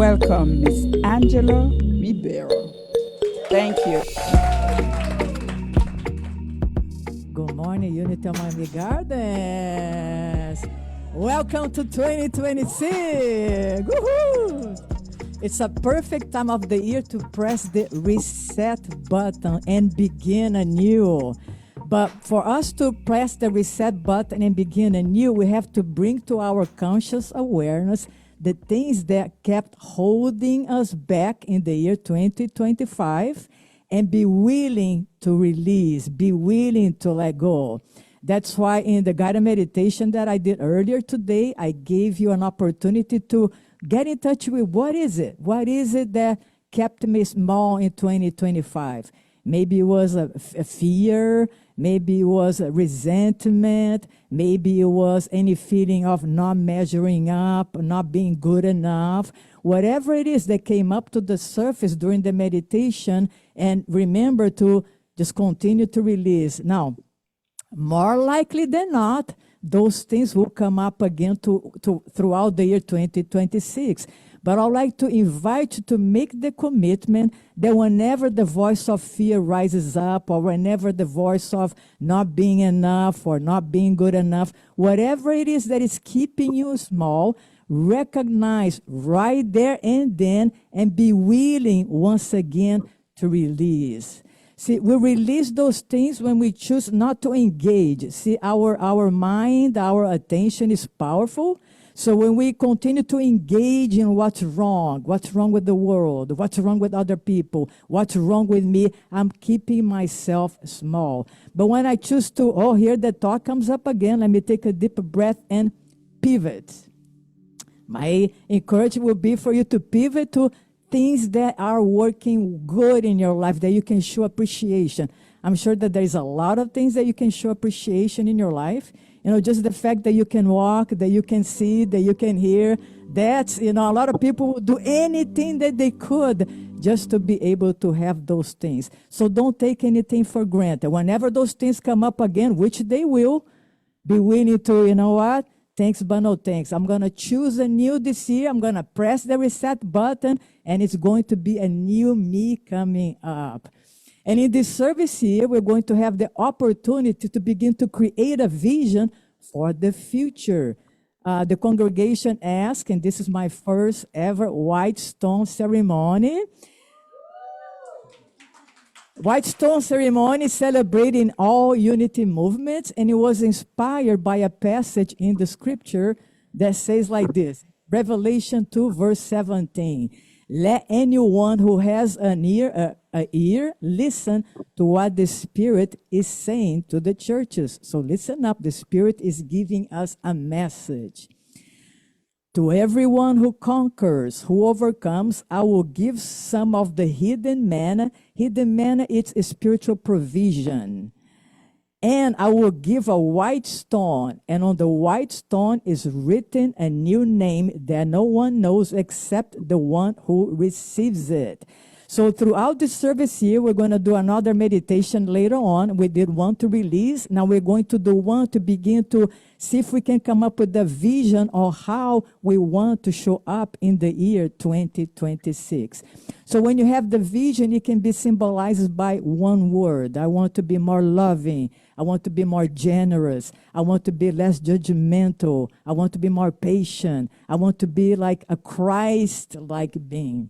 welcome Miss Angela Ribeiro. Thank you. Good morning, Unity Miami Gardens. Welcome to 2026. Woohoo! It's a perfect time of the year to press the reset button and begin anew. But for us to press the reset button and begin anew, we have to bring to our conscious awareness the things that kept holding us back in the year 2025 and be willing to release, be willing to let go. That's why in the guided meditation that I did earlier today, I gave you an opportunity to get in touch with what is it? What is it that kept me small in 2025? Maybe it was a fear, maybe it was a resentment, maybe it was any feeling of not measuring up, not being good enough. Whatever it is that came up to the surface during the meditation, and remember to just continue to release. Now, more likely than not, those things will come up again throughout the year 2026. But I'd like to invite you to make the commitment that whenever the voice of fear rises up, or whenever the voice of not being enough or not being good enough, whatever it is that is keeping you small, recognize right there and then and be willing once again to release. See, we release those things when we choose not to engage. See, our mind, our attention is powerful. So when we continue to engage in what's wrong with the world, what's wrong with other people, what's wrong with me, I'm keeping myself small. But when I choose to, here the thought comes up again, let me take a deep breath and pivot. My encouragement will be for you to pivot to things that are working good in your life, that you can show appreciation. I'm sure that there's a lot of things that you can show appreciation in your life. You know, just the fact that you can walk, that you can see, that you can hear. That's, a lot of people would do anything that they could just to be able to have those things. So don't take anything for granted. Whenever those things come up again, which they will, be willing to, you know what? Thanks, but no thanks. I'm going to choose anew this year. I'm going to press the reset button, and it's going to be a new me coming up. And in this service here, we're going to have the opportunity to begin to create a vision for the future. The congregation asked, and this is my first ever white stone ceremony. White Stone Ceremony celebrating all unity movements, and it was inspired by a passage in the scripture that says like this, Revelation 2, verse 17. Let anyone who has an ear, listen to what the Spirit is saying to the churches. So listen up, the Spirit is giving us a message. To everyone who conquers, who overcomes, I will give some of the hidden manna. Hidden manna, it's a spiritual provision. And I will give a white stone, and on the white stone is written a new name that no one knows except the one who receives it. So throughout the service here, we're going to do another meditation later on. We did one to release. Now we're going to do one to begin to see if we can come up with a vision of how we want to show up in the year 2026. So when you have the vision, it can be symbolized by one word. I want to be more loving. I want to be more generous. I want to be less judgmental. I want to be more patient. I want to be like a Christ-like being.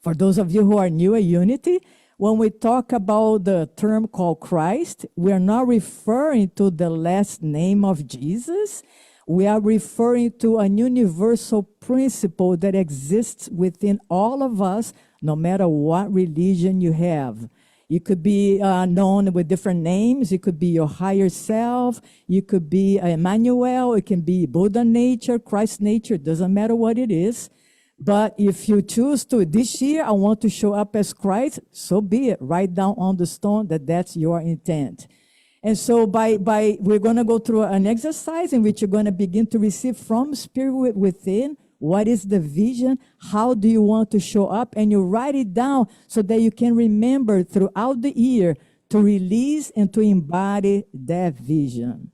For those of you who are new at Unity, when we talk about the term called Christ, we are not referring to the last name of Jesus. We are referring to a universal principle that exists within all of us, no matter what religion you have. You could be known with different names. It could be your higher self. You could be Emmanuel. It can be Buddha nature, Christ nature. It doesn't matter what it is. But if you choose to, this year, I want to show up as Christ, so be it. Write down on the stone that that's your intent. And so we're going to go through an exercise in which you're going to begin to receive from Spirit within what is the vision, how do you want to show up, and you write it down so that you can remember throughout the year to release and to embody that vision.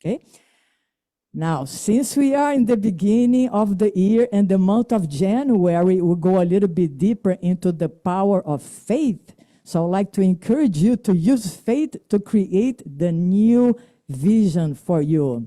Okay? Now, since we are in the beginning of the year and the month of January, we'll go a little bit deeper into the power of faith. So I'd like to encourage you to use faith to create the new vision for you.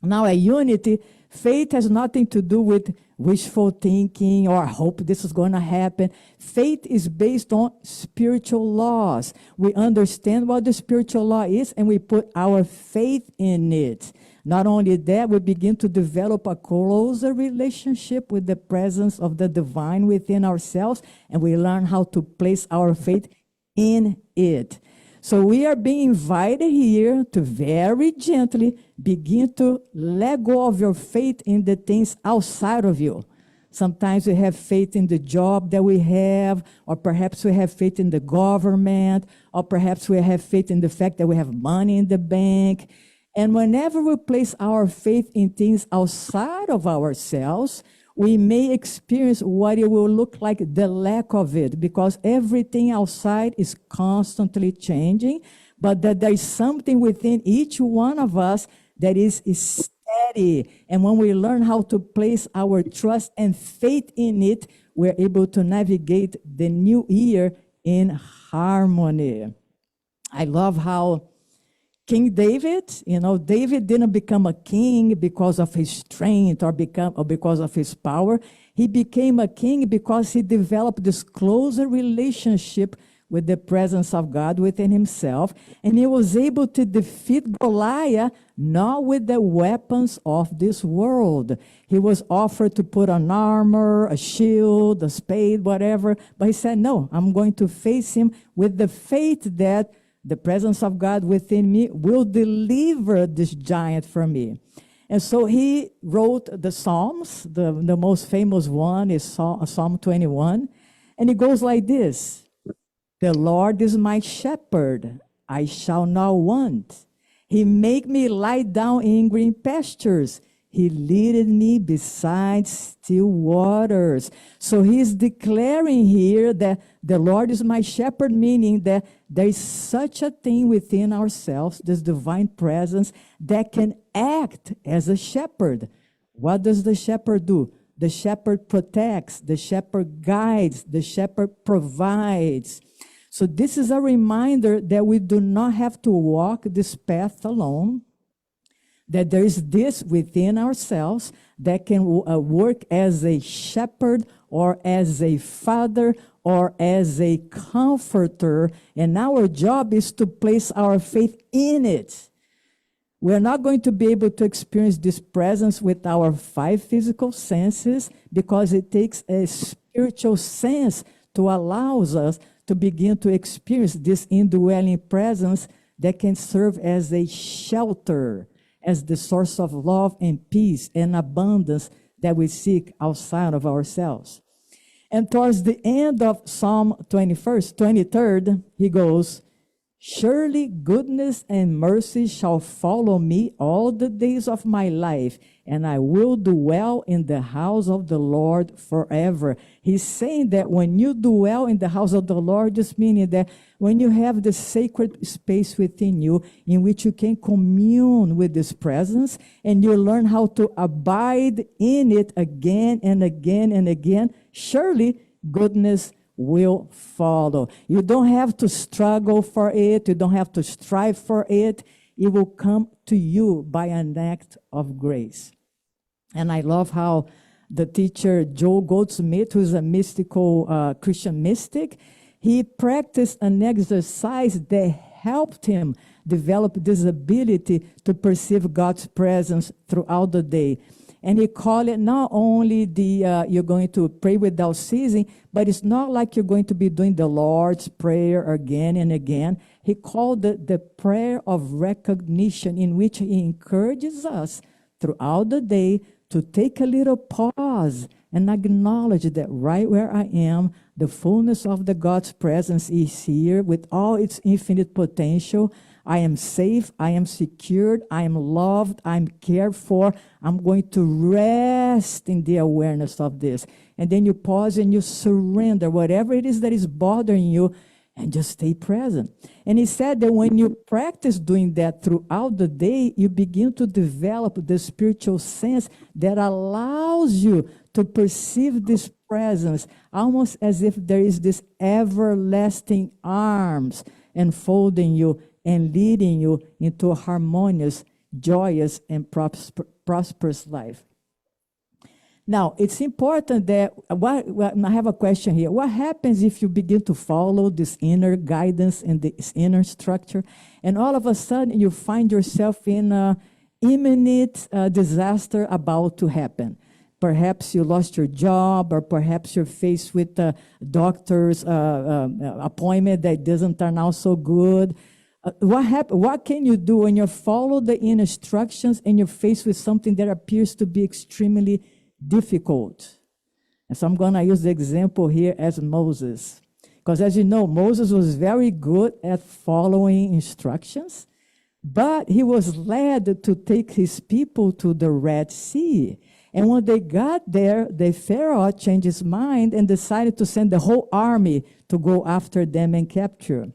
Now, at Unity, faith has nothing to do with wishful thinking or hope this is going to happen. Faith is based on spiritual laws. We understand what the spiritual law is, and we put our faith in it. Not only that, we begin to develop a closer relationship with the presence of the divine within ourselves, and we learn how to place our faith in it. So we are being invited here to very gently begin to let go of your faith in the things outside of you. Sometimes we have faith in the job that we have, or perhaps we have faith in the government, or perhaps we have faith in the fact that we have money in the bank. And whenever we place our faith in things outside of ourselves, we may experience what it will look like, the lack of it, because everything outside is constantly changing, but that there is something within each one of us that is steady. And when we learn how to place our trust and faith in it, we're able to navigate the new year in harmony. I love how King David, David didn't become a king because of his strength or because of his power. He became a king because he developed this closer relationship with the presence of God within himself. And he was able to defeat Goliath not with the weapons of this world. He was offered to put on armor, a shield, a spade, whatever. But he said, no, I'm going to face him with the faith that the presence of God within me will deliver this giant from me. And so he wrote the Psalms. The most famous one is Psalm 21. And it goes like this. The Lord is my shepherd. I shall not want. He make me lie down in green pastures. He leadeth me beside still waters. So he's declaring here that the Lord is my shepherd, meaning that there is such a thing within ourselves, this divine presence, that can act as a shepherd. What does the shepherd do? The shepherd protects, the shepherd guides, the shepherd provides. So this is a reminder that we do not have to walk this path alone, that there is this within ourselves that can work as a shepherd or as a father or as a comforter, and our job is to place our faith in it. We're not going to be able to experience this presence with our 5 physical senses because it takes a spiritual sense to allow us to begin to experience this indwelling presence that can serve as a shelter, as the source of love and peace and abundance that we seek outside of ourselves. And towards the end of Psalm 23rd, he goes, surely goodness and mercy shall follow me all the days of my life, and I will dwell in the house of the Lord forever. He's saying that when you dwell in the house of the Lord, just meaning that when you have the sacred space within you in which you can commune with this presence, and you learn how to abide in it again and again and again, surely goodness will follow. You don't have to struggle for it. You don't have to strive for it. It will come to you by an act of grace. And I love how the teacher Joe Goldsmith, who's a mystical Christian mystic, he practiced an exercise that helped him develop this ability to perceive God's presence throughout the day. And he called it not only you're going to pray without ceasing, but it's not like you're going to be doing the Lord's Prayer again and again. He called it the prayer of recognition, in which he encourages us throughout the day to take a little pause and acknowledge that right where I am, the fullness of the God's presence is here with all its infinite potential. I am safe, I am secured, I am loved, I'm cared for. I'm going to rest in the awareness of this. And then you pause and you surrender whatever it is that is bothering you, and just stay present. And he said that when you practice doing that throughout the day, you begin to develop the spiritual sense that allows you to perceive this presence, almost as if there is this everlasting arms enfolding you and leading you into a harmonious, joyous, and prosperous life. Now, it's important that, I have a question here. What happens if you begin to follow this inner guidance and this inner structure, and all of a sudden you find yourself in an imminent disaster about to happen? Perhaps you lost your job, or perhaps you're faced with a doctor's appointment that doesn't turn out so good. What can you do when you follow the instructions and you're faced with something that appears to be extremely difficult? And so I'm going to use the example here as Moses. Because as you know, Moses was very good at following instructions, but he was led to take his people to the Red Sea. And when they got there, the Pharaoh changed his mind and decided to send the whole army to go after them and capture.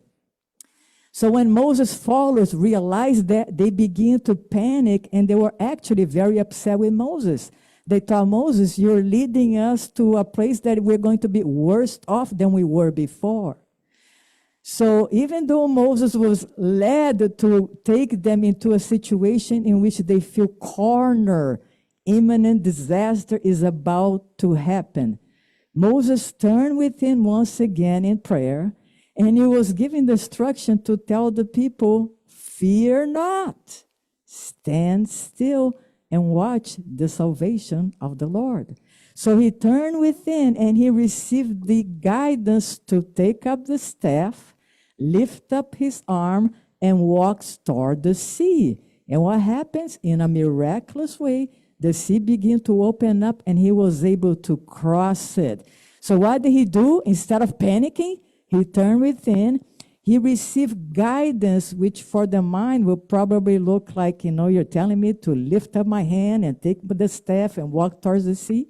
So when Moses' followers realized that, they began to panic, and they were actually very upset with Moses. They thought, Moses, you're leading us to a place that we're going to be worse off than we were before. So even though Moses was led to take them into a situation in which they feel cornered, imminent disaster is about to happen, Moses turned within once again in prayer, and he was given the instruction to tell the people, fear not, stand still and watch the salvation of the Lord. So he turned within and he received the guidance to take up the staff, lift up his arm, and walk toward the sea. And what happens? In a miraculous way, the sea began to open up and he was able to cross it. So what did he do? Instead of panicking, he turned within. He received guidance, which for the mind will probably look like, you're telling me to lift up my hand and take the staff and walk towards the sea,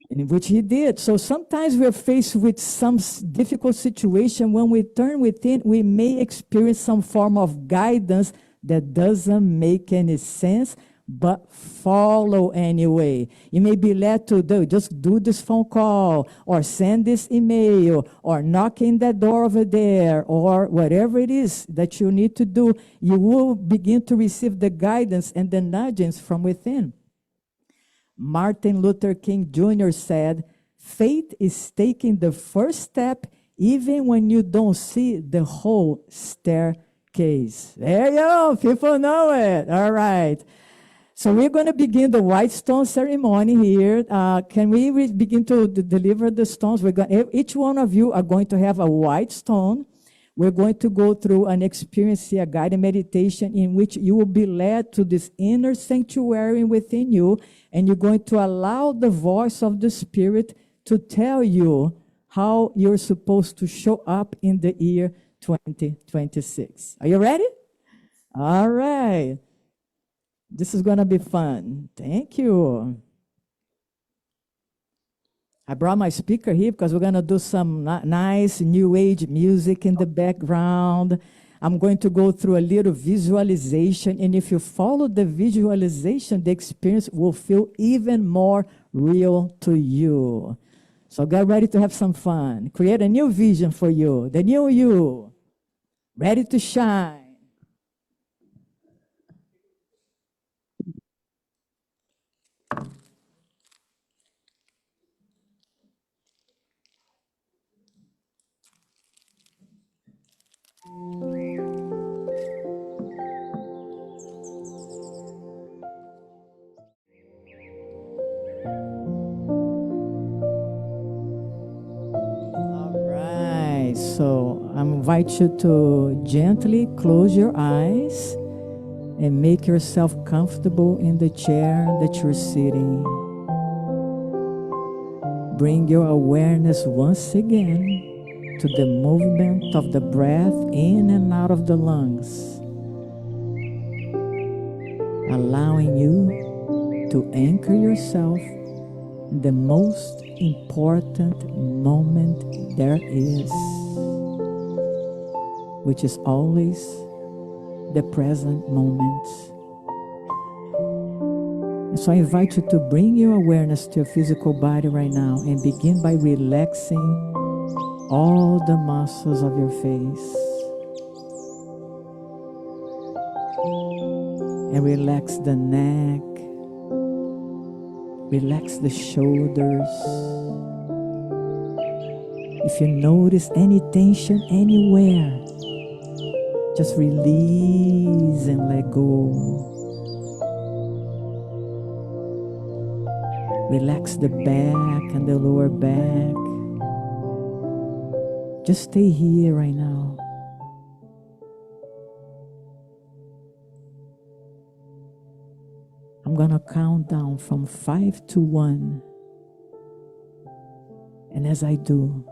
in which he did. So sometimes we're faced with some difficult situation. When we turn within, we may experience some form of guidance that doesn't make any sense, but follow anyway. You may be led to just do this phone call, or send this email, or knock in that door over there, or whatever it is that you need to do. You will begin to receive the guidance and the nudgings from within. Martin Luther King Jr. said, faith is taking the first step even when you don't see the whole staircase. There you go. People know it. All right. So we're going to begin the white stone ceremony here. Can we begin to deliver the stones? Each one of you are going to have a white stone. We're going to go through an experience here, a guided meditation in which you will be led to this inner sanctuary within you, and you're going to allow the voice of the Spirit to tell you how you're supposed to show up in the year 2026. Are you ready? All right. This is going to be fun. Thank you. I brought my speaker here because we're going to do some nice new age music in the background. I'm going to go through a little visualization, and if you follow the visualization, the experience will feel even more real to you. So get ready to have some fun. Create a new vision for you, the new you, ready to shine. So I invite you to gently close your eyes and make yourself comfortable in the chair that you're sitting. Bring your awareness once again to the movement of the breath in and out of the lungs, allowing you to anchor yourself in the most important moment there is. which is always the present moment. And so I invite you to bring your awareness to your physical body right now and begin by relaxing all the muscles of your face. And relax the neck, relax the shoulders. If you notice any tension anywhere, just release and let go. Relax the back and the lower back. Just stay here right now. I'm gonna count down from 5 to 1. And as I do,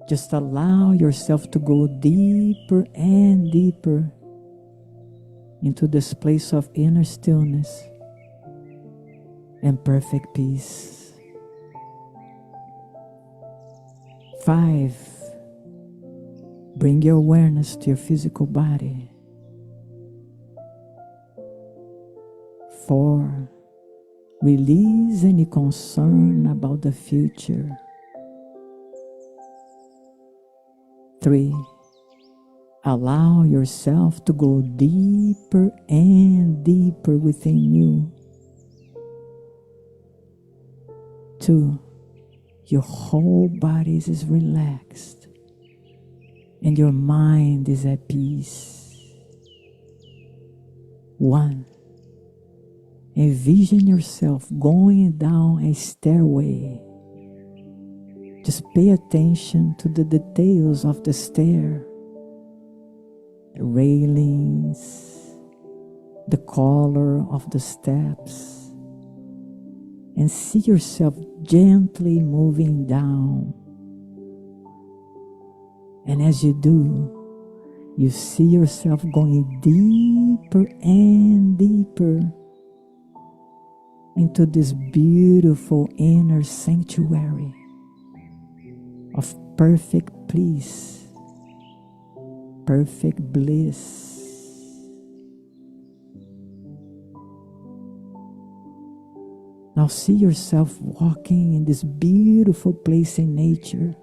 just allow yourself to go deeper and deeper into this place of inner stillness and perfect peace. 5. Bring your awareness to your physical body. 4. Release any concern about the future. 3. Allow yourself to go deeper and deeper within you. 2. Your whole body is relaxed and your mind is at peace. 1. Envision yourself going down a stairway. Just pay attention to the details of the stair, the railings, the color of the steps, and see yourself gently moving down. And as you do, you see yourself going deeper and deeper into this beautiful inner sanctuary of perfect peace, perfect bliss. Now see yourself walking in this beautiful place in nature.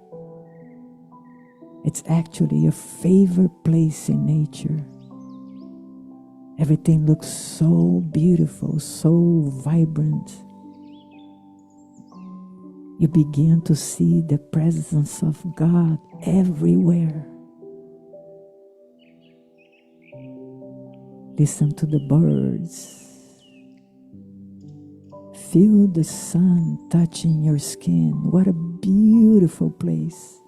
It's actually your favorite place in nature. Everything looks so beautiful, so vibrant. You begin to see the presence of God everywhere. Listen to the birds. Feel the sun touching your skin. What a beautiful place.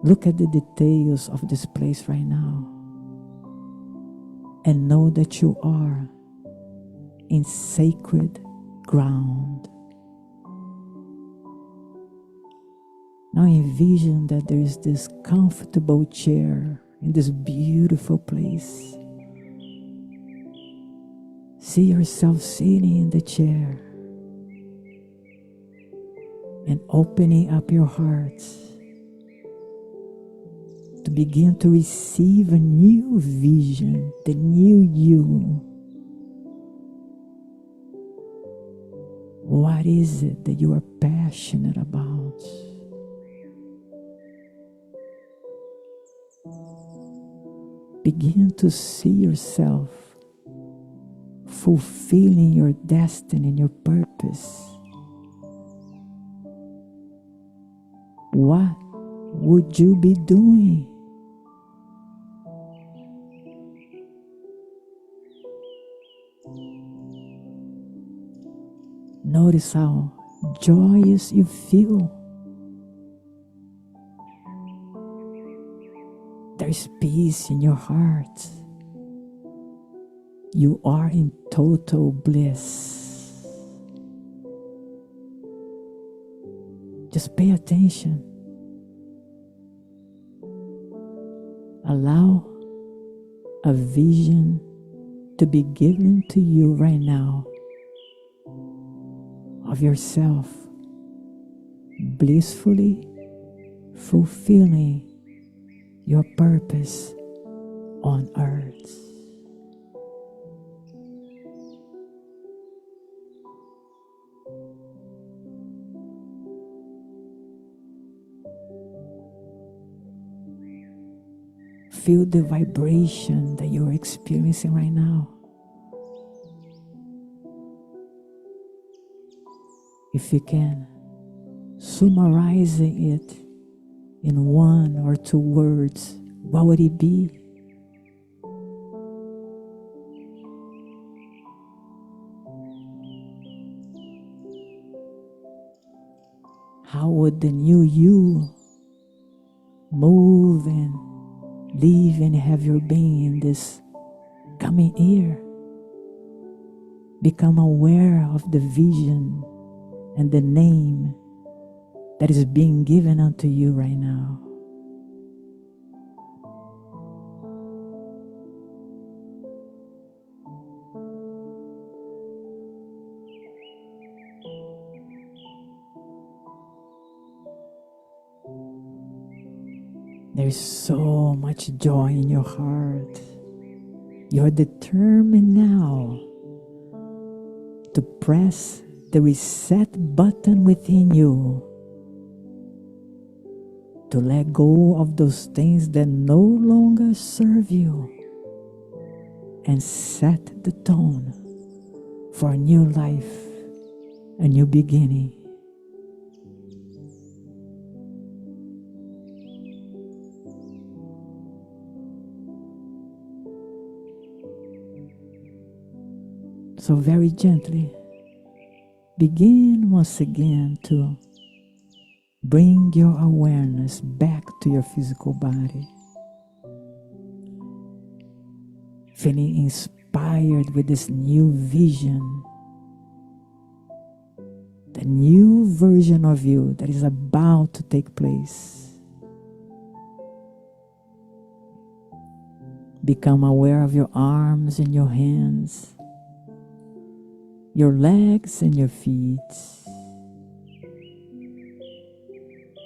Look at the details of this place right now and know that you are in sacred ground. Now envision that there is this comfortable chair in this beautiful place. See yourself sitting in the chair and opening up your heart to begin to receive a new vision, the new you. What is it that you are passionate about? Begin to see yourself fulfilling your destiny and your purpose. What would you be doing? Notice how joyous you feel. There is peace in your heart. You are in total bliss. Just pay attention. Allow a vision to be given to you right now of yourself blissfully fulfilling your purpose on earth. Feel the vibration that you're experiencing right now. If you can, summarizing it in 1 or 2 words, what would it be? How would the new you move and live and have your being in this coming year? Become aware of the vision and the name that is being given unto you right now. There is so much joy in your heart. You're determined now to press the reset button within you, to let go of those things that no longer serve you and set the tone for a new life, a new beginning. So very gently, begin once again to bring your awareness back to your physical body. Feeling inspired with this new vision, the new version of you that is about to take place. Become aware of your arms and your hands, your legs and your feet.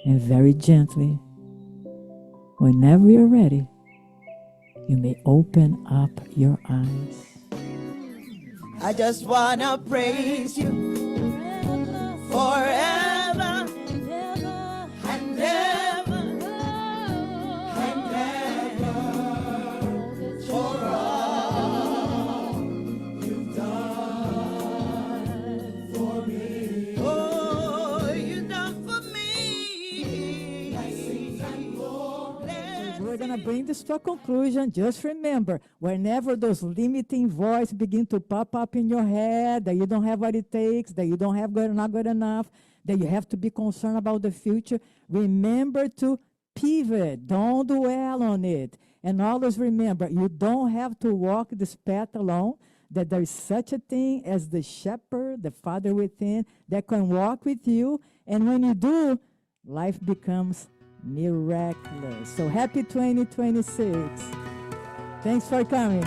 And very gently, whenever you're ready, you may open up your eyes. I just wanna praise you forever and ever and ever for all you've done for me. Oh, you've done for me. We're going to bring this to a conclusion. Just remember, whenever those limiting voices begin to pop up in your head, that you don't have what it takes, that you don't have not good enough, that you have to be concerned about the future, remember to pivot. Don't dwell on it. And always remember, you don't have to walk this path alone, that there is such a thing as the shepherd, the Father within, that can walk with you. And when you do, life becomes miraculous. So happy 2026. Thanks for coming.